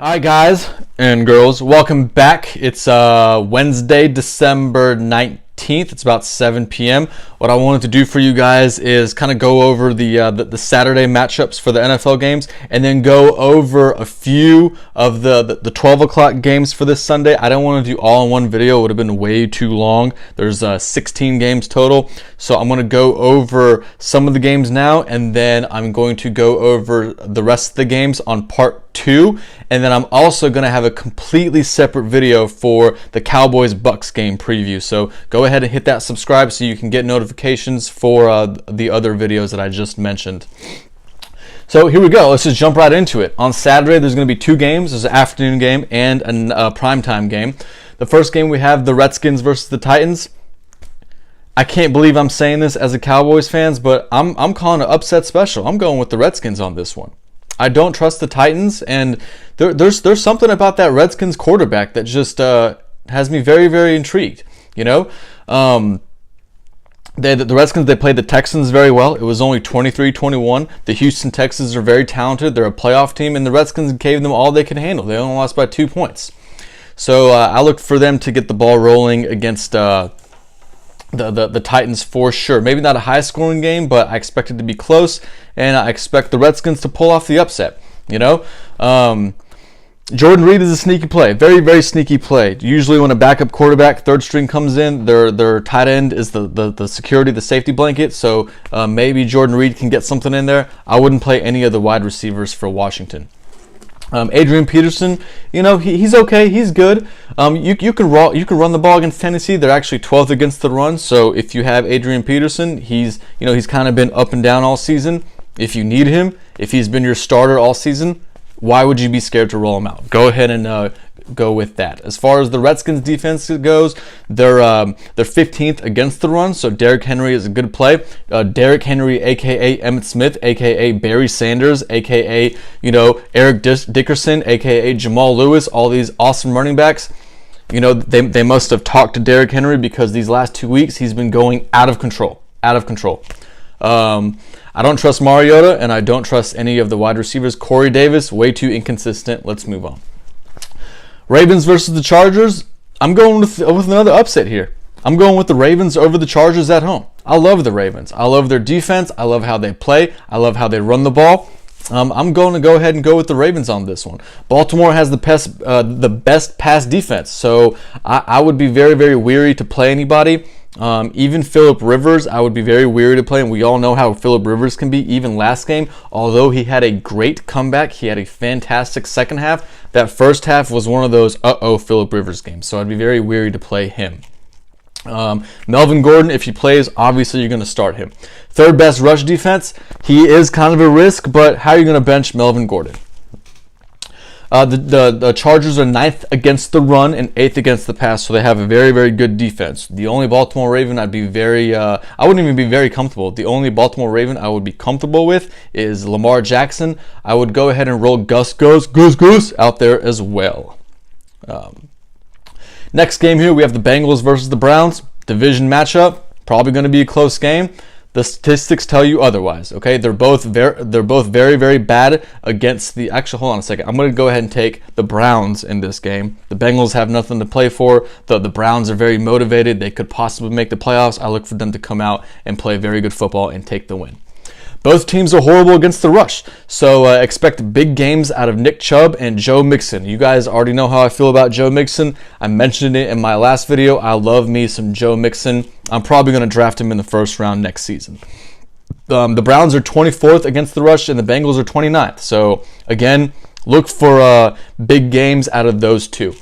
Hi guys and girls, welcome back. It's Wednesday, December 19th. It's about 7 p.m. What I wanted to do for you guys is kind of go over the Saturday matchups for the NFL games, and then go over a few of the 12 o'clock games for this Sunday. I don't want to do all in one video. It would have been way too long. There's 16 games total, so I'm going to go over some of the games now, and then I'm going to go over the rest of the games on part 2, and then I'm also going to have a completely separate video for the Cowboys-Bucks game preview. So go ahead and hit that subscribe so you can get notifications for the other videos that I just mentioned. So here we go. Let's just jump right into it. On Saturday, there's going to be 2 games. There's an afternoon game and a primetime game. The first game, we have the Redskins versus the Titans. I can't believe I'm saying this as a Cowboys fans, but I'm calling it upset special. I'm going with the Redskins on this one. I don't trust the Titans, and there's something about that Redskins quarterback that just has me very, very intrigued. You know, the Redskins, they played the Texans very well. It was only 23-21. The Houston Texans are very talented. They're a playoff team, and the Redskins gave them all they could handle. They only lost by 2 points. So I look for them to get the ball rolling against the Titans for sure. Maybe not a high-scoring game, but I expect it to be close, and I expect the Redskins to pull off the upset. You know, Jordan Reed is a sneaky play, very, very sneaky play. Usually, when a backup quarterback, third string, comes in, their tight end is the security, the safety blanket. So maybe Jordan Reed can get something in there. I wouldn't play any of the wide receivers for Washington. Adrian Peterson, you know, he's okay. He's good. You can run the ball against Tennessee. They're actually 12th against the run. So if you have Adrian Peterson, he's kind of been up and down all season. If you need him, if he's been your starter all season, why would you be scared to roll him out? Go ahead and go with that. As far as the Redskins defense goes, they're 15th against the run, so Derrick Henry is a good play. Derrick Henry, aka Emmitt Smith, aka Barry Sanders, aka Eric Dickerson, aka Jamal Lewis, all these awesome running backs. You know, they must have talked to Derrick Henry, because these last 2 weeks he's been going out of control. I don't trust Mariota, and I don't trust any of the wide receivers. Corey Davis, way too inconsistent. Let's move on. Ravens versus the Chargers. I'm going with another upset here. I'm going with the Ravens over the Chargers at home. I love the Ravens. I love their defense. I love how they play. I love how they run the ball. I'm going to go ahead and go with the Ravens on this one. Baltimore has the best pass defense, so I would be very, very weary to play anybody. Even Phillip Rivers, I would be very weary to play, and we all know how Phillip Rivers can be. Even last game, although he had a great comeback, he had a fantastic second half. That first half was one of those Phillip Rivers games, so I'd be very weary to play him. Melvin Gordon, if he plays, obviously you're going to start him. Third best rush defense, he is kind of a risk, but how are you going to bench Melvin Gordon? The Chargers are 9th against the run and 8th against the pass, so they have a very, very good defense. The only Baltimore Raven I wouldn't even be very comfortable. The only Baltimore Raven I would be comfortable with is Lamar Jackson. I would go ahead and roll Goose out there as well. Next game here, we have the Bengals versus the Browns. Division matchup, probably going to be a close game. The statistics tell you otherwise. Okay, they're both very, very bad against the. Actually, hold on a second. I'm going to go ahead and take the Browns in this game. The Bengals have nothing to play for. The Browns are very motivated. They could possibly make the playoffs. I look for them to come out and play very good football and take the win. Both teams are horrible against the rush, so expect big games out of Nick Chubb and Joe Mixon. You guys already know how I feel about Joe Mixon. I mentioned it in my last video. I love me some Joe Mixon. I'm probably going to draft him in the first round next season. The Browns are 24th against the rush, and the Bengals are 29th. So, again, look for big games out of those two.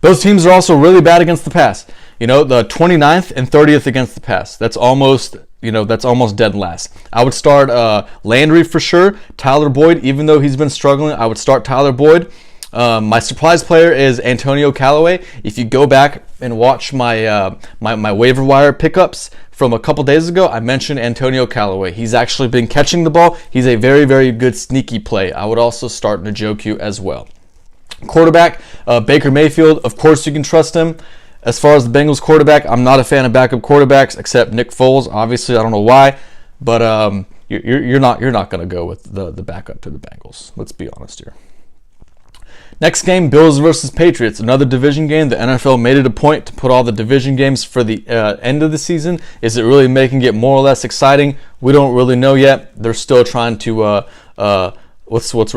Both teams are also really bad against the pass. You know, the 29th and 30th against the pass. That's almost dead last. I would start Landry for sure. Tyler Boyd, even though he's been struggling, I would start Tyler Boyd. My surprise player is Antonio Callaway. If you go back and watch my my waiver wire pickups from a couple days ago, I mentioned Antonio Callaway. He's actually been catching the ball. He's a very, very good sneaky play. I would also start Njoku as well. Quarterback, Baker Mayfield. Of course, you can trust him. As far as the Bengals quarterback, I'm not a fan of backup quarterbacks except Nick Foles. Obviously, I don't know why, but you're not going to go with the backup to the Bengals. Let's be honest here. Next game, Bills versus Patriots, another division game. The NFL made it a point to put all the division games for the end of the season. Is it really making it more or less exciting? We don't really know yet. They're still trying to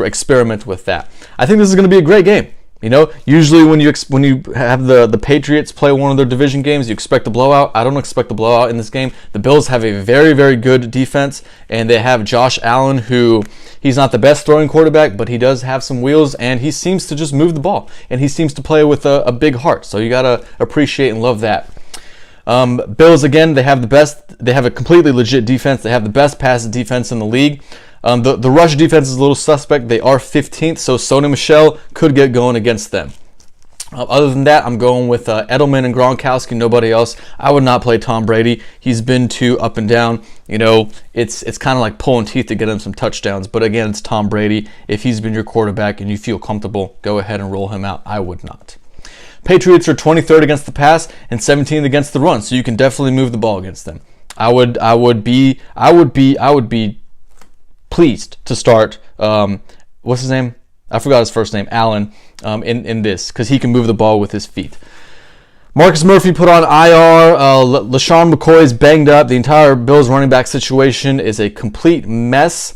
experiment with that. I think this is going to be a great game. You know, usually when you have the Patriots play one of their division games, you expect a blowout. I don't expect a blowout in this game. The Bills have a very, very good defense, and they have Josh Allen, who he's not the best throwing quarterback, but he does have some wheels, and he seems to just move the ball, and he seems to play with a big heart. So you gotta appreciate and love that. Bills, again, they have a completely legit defense. They have the best pass defense in the league. The rush defense is a little suspect. They are 15th, so Sony Michel could get going against them. Other than that, I'm going with Edelman and Gronkowski, nobody else. I would not play Tom Brady. He's been too up and down. You know, it's kind of like pulling teeth to get him some touchdowns. But again, it's Tom Brady. If he's been your quarterback and you feel comfortable, go ahead and roll him out. I would not. Patriots are 23rd against the pass and 17th against the run, so you can definitely move the ball against them. I would be pleased to start, what's his name? I forgot his first name, Allen, in this, because he can move the ball with his feet. Marcus Murphy put on IR. LaShawn McCoy's banged up. The entire Bills running back situation is a complete mess.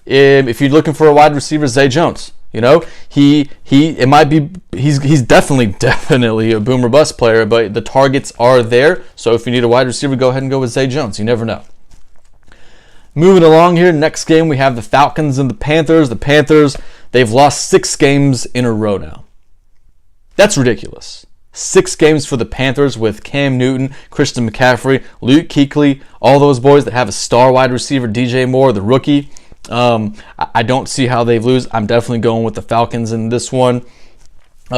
If you're looking for a wide receiver, Zay Jones. You know, he's definitely a boom or bust player, but the targets are there. So if you need a wide receiver, go ahead and go with Zay Jones. You never know. Moving along here, next game we have the Falcons and the Panthers. The Panthers, they've lost 6 games in a row now. That's ridiculous. 6 games for the Panthers with Cam Newton, Christian McCaffrey, Luke Kuechly, all those boys that have a star wide receiver, DJ Moore, the rookie. I don't see how they lose. I'm definitely going with the Falcons in this one.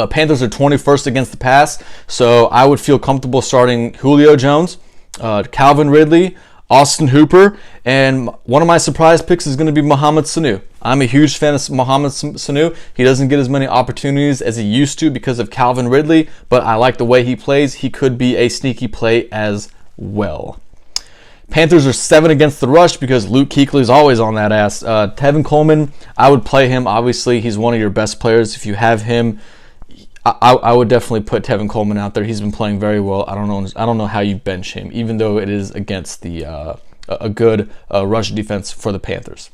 Panthers are 21st against the pass, so I would feel comfortable starting Julio Jones, Calvin Ridley, Austin Hooper, and one of my surprise picks is going to be Mohamed Sanu. I'm a huge fan of Mohamed Sanu. He doesn't get as many opportunities as he used to because of Calvin Ridley, but I like the way he plays. He could be a sneaky play as well. Panthers are 7 against the rush because Luke Kuechly is always on that ass. Tevin Coleman, I would play him. Obviously, he's one of your best players. If you have him, I would definitely put Tevin Coleman out there. He's been playing very well. I don't know how you bench him, even though it is against the a good rush defense for the Panthers.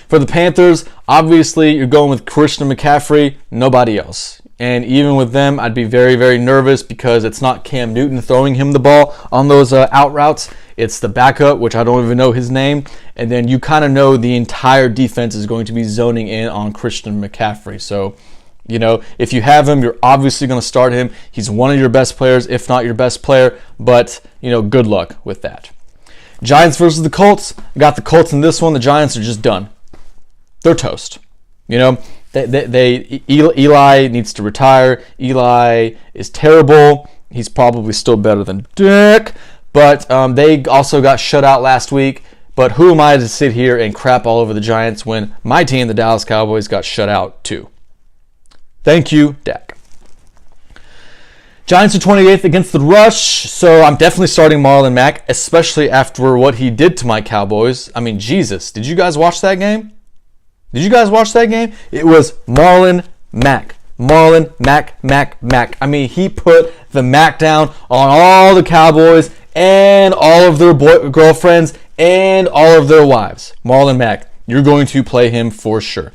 For the Panthers, obviously, you're going with Christian McCaffrey, nobody else. And even with them, I'd be very, very nervous because it's not Cam Newton throwing him the ball on those out routes. It's the backup, which I don't even know his name. And then you kind of know the entire defense is going to be zoning in on Christian McCaffrey. So, you know, if you have him, you're obviously going to start him. He's one of your best players, if not your best player. But, you know, good luck with that. Giants versus the Colts. I got the Colts in this one. The Giants are just done. They're toast. You know, Eli needs to retire. Eli is terrible. He's probably still better than Dick. But they also got shut out last week. But who am I to sit here and crap all over the Giants when my team, the Dallas Cowboys, got shut out too? Thank you, Dak. Giants are 28th against the rush, so I'm definitely starting Marlon Mack, especially after what he did to my Cowboys. I mean, Jesus, did you guys watch that game? Did you guys watch that game? It was Marlon Mack. Marlon Mack. I mean, he put the Mac down on all the Cowboys and all of their girlfriends and all of their wives. Marlon Mack, you're going to play him for sure.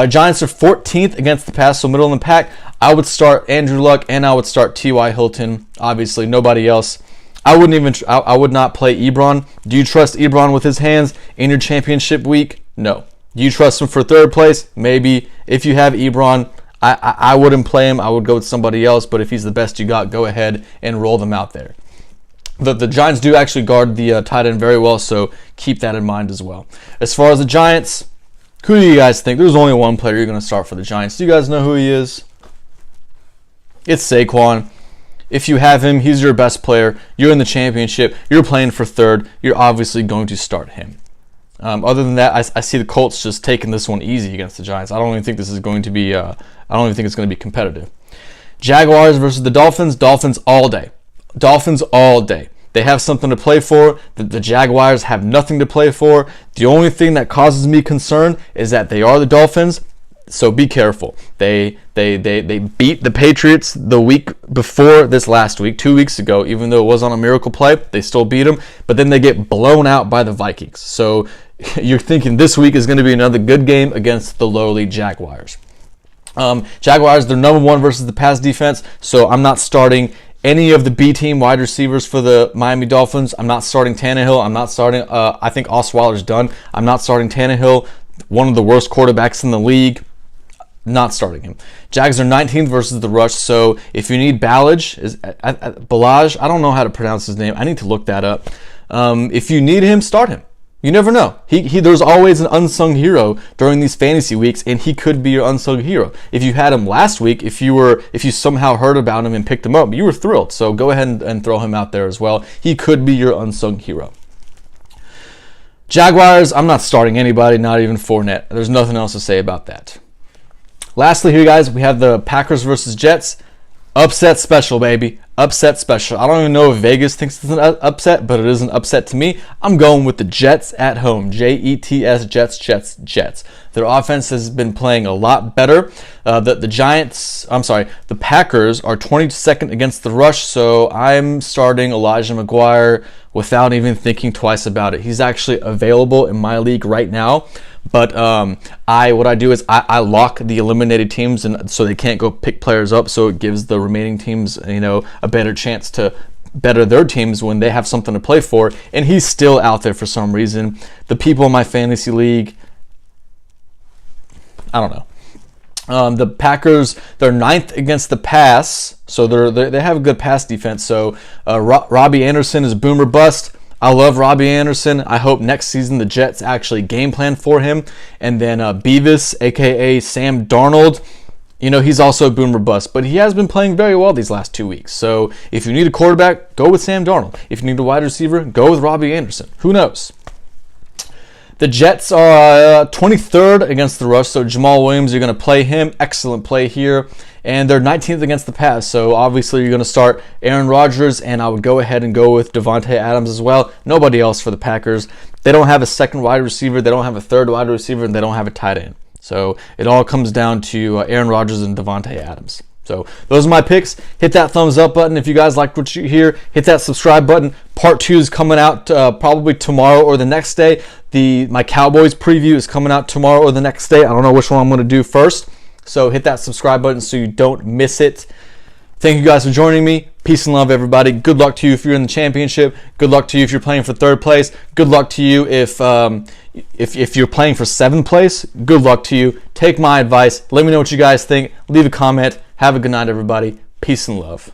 Giants are 14th against the pass, so middle of the pack. I would start Andrew Luck and I would start T.Y. Hilton. Obviously, nobody else. I would not play Ebron. Do you trust Ebron with his hands in your championship week? No. Do you trust him for third place? Maybe. If you have Ebron, I wouldn't play him. I would go with somebody else, but if he's the best you got, go ahead and roll them out there. The Giants do actually guard the tight end very well, so keep that in mind as well. As far as the Giants, who do you guys think? There's only one player you're going to start for the Giants. Do you guys know who he is? It's Saquon. If you have him, he's your best player. You're in the championship. You're playing for third. You're obviously going to start him. Other than that, I see the Colts just taking this one easy against the Giants. I don't even think this is going to be. I don't even think it's going to be competitive. Jaguars versus the Dolphins. Dolphins all day. Dolphins all day. They have something to play for. The Jaguars have nothing to play for. The only thing that causes me concern is that they are the Dolphins. So be careful. They beat the Patriots the week before this last week, 2 weeks ago. Even though it was on a miracle play, they still beat them. But then they get blown out by the Vikings. So you're thinking this week is going to be another good game against the lowly Jaguars. Jaguars, they're number one versus the pass defense. So I'm not starting any of the B team wide receivers for the Miami Dolphins. I'm not starting Tannehill. I'm not starting. I think Osweiler's done. I'm not starting Tannehill. One of the worst quarterbacks in the league. Not starting him. Jags are 19th versus the rush, so if you need Balaj, I don't know how to pronounce his name. I need to look that up. If you need him, start him. You never know. There's always an unsung hero during these fantasy weeks, and he could be your unsung hero. If you had him last week, if you somehow heard about him and picked him up, you were thrilled. So go ahead and throw him out there as well. He could be your unsung hero. Jaguars, I'm not starting anybody, not even Fournette. There's nothing else to say about that. Lastly here, guys, we have the Packers versus Jets. Upset special, baby. Upset special. I don't even know if Vegas thinks it's an upset, but it is an upset to me. I'm going with the Jets at home. Jets, Jets. Their offense has been playing a lot better. The Packers are 22nd against the rush, so I'm starting Elijah McGuire without even thinking twice about it. He's actually available in my league right now. But what I do is I lock the eliminated teams, and so they can't go pick players up. So it gives the remaining teams, a better chance to better their teams when they have something to play for. And he's still out there for some reason. The people in my fantasy league, I don't know. The Packers, they're 9th against the pass, so they have a good pass defense. So Robbie Anderson is boom or bust. I love Robbie Anderson. I hope next season the Jets actually game plan for him. And then Beavis, a.k.a. Sam Darnold, he's also boom or bust. But he has been playing very well these last 2 weeks. So if you need a quarterback, go with Sam Darnold. If you need a wide receiver, go with Robbie Anderson. Who knows? The Jets are 23rd against the rush, so Jamal Williams, you're going to play him. Excellent play here. And they're 19th against the pass, so obviously you're going to start Aaron Rodgers, and I would go ahead and go with Devontae Adams as well. Nobody else for the Packers. They don't have a second wide receiver, they don't have a third wide receiver, and they don't have a tight end. So it all comes down to Aaron Rodgers and Devontae Adams. So those are my picks. Hit that thumbs up button if you guys liked what you hear. Hit that subscribe button. Part 2 is coming out probably tomorrow or the next day. My Cowboys preview is coming out tomorrow or the next day. I don't know which one I'm going to do first. So hit that subscribe button so you don't miss it. Thank you guys for joining me. Peace and love, everybody. Good luck to you if you're in the championship. Good luck to you if you're playing for 3rd place. Good luck to you if you're playing for 7th place. Good luck to you. Take my advice. Let me know what you guys think. Leave a comment. Have a good night, everybody. Peace and love.